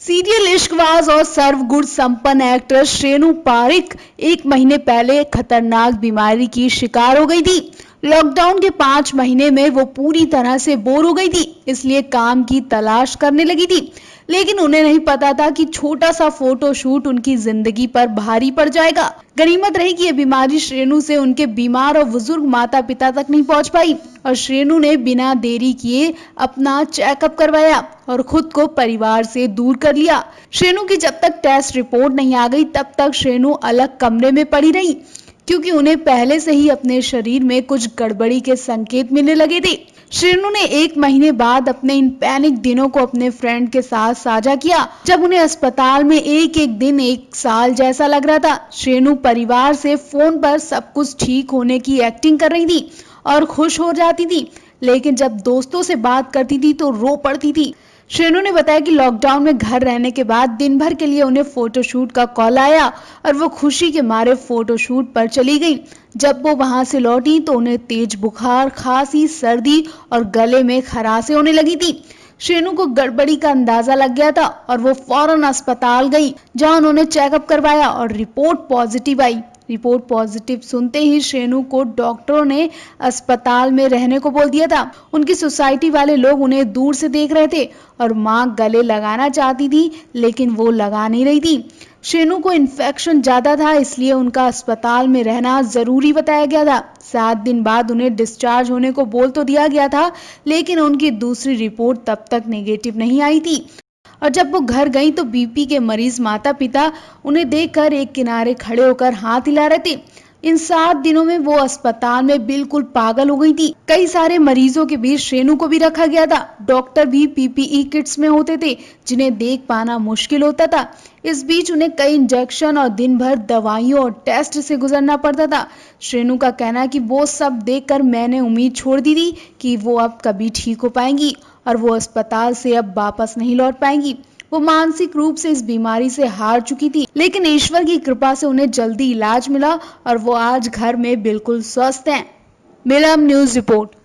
Serial Ishqbaaz और सर्वगुण संपन्न एक्ट्रेस शेनू पारिक 1 महीने पहले खतरनाक बीमारी की शिकार हो गई थी। लॉकडाउन के 5 महीने में वो पूरी तरह से बोर हो गई थी, इसलिए काम की तलाश करने लगी थी। लेकिन उन्हें नहीं पता था कि छोटा सा फोटो शूट उनकी जिंदगी पर भारी पड़ जाएगा। गनीमत रही कि यह बीमारी शेनू से उनके बीमार और बुजुर्ग माता पिता तक नहीं पहुंच पाई और शेनू ने बिना देरी किए अपना चेकअप करवाया और खुद को परिवार से दूर कर लिया। शेनू की जब तक टेस्ट रिपोर्ट नहीं आ गई तब तक शेनू अलग कमरे में पड़ी रही, क्योंकि उन्हें पहले से ही अपने शरीर में कुछ गड़बड़ी के संकेत मिलने लगे थे। शेनू ने 1 महीने बाद अपने इन पैनिक दिनों को अपने फ्रेंड के साथ साझा किया, जब उन्हें अस्पताल में एक एक दिन 1 साल जैसा लग रहा था। शेनू परिवार से फोन पर सब कुछ ठीक होने की एक्टिंग कर रही थी और खुश हो जाती थी, लेकिन जब दोस्तों से बात करती थी तो रो पड़ती थी। शेनू ने बताया कि लॉकडाउन में घर रहने के बाद दिन भर के लिए उन्हें फोटोशूट का कॉल आया और वो खुशी के मारे फोटोशूट पर चली गई। जब वो वहां से लौटी तो उन्हें तेज बुखार, खांसी, सर्दी और गले में खराशें होने लगी थी। शेनू को गड़बड़ी का अंदाजा लग गया था और वो फौरन अस्पताल गई, जहां उन्होंने चेकअप करवाया और रिपोर्ट पॉजिटिव आई। रिपोर्ट पॉजिटिव सुनते ही शेनू को डॉक्टरों ने अस्पताल में रहने को बोल दिया था। उनकी सोसाइटी वाले लोग उन्हें दूर से देख रहे थे और मां गले लगाना चाहती थी, लेकिन वो लगा नहीं रही थी। शेनू को इन्फेक्शन ज्यादा था, इसलिए उनका अस्पताल में रहना जरूरी बताया गया था। 7 दिन बाद उन्हें डिस्चार्ज होने को बोल तो दिया गया था, लेकिन उनकी दूसरी रिपोर्ट तब तक नेगेटिव नहीं आई थी और जब वो घर गई तो बीपी के मरीज माता पिता उन्हें देखकर एक किनारे खड़े होकर हाथ हिला रहे थे। इन 7 दिनों में वो अस्पताल में बिल्कुल पागल हो गई थी। कई सारे मरीजों के बीच शेनू को भी रखा गया था। डॉक्टर भी पीपीई किट्स में होते थे, जिन्हें देख पाना मुश्किल होता था। इस बीच उन्हें कई इंजेक्शन और दिन भर दवाइयों और टेस्ट से गुजरना पड़ता था। शेनू का कहना है कि वो सब देखकर मैंने उम्मीद छोड़ दी थी कि वो अब कभी ठीक हो पाएंगी और वो अस्पताल से अब वापस नहीं लौट पाएंगी। वो मानसिक रूप से इस बीमारी से हार चुकी थी, लेकिन ईश्वर की कृपा से उन्हें जल्दी इलाज मिला और वो आज घर में बिल्कुल स्वस्थ हैं। Milam news report.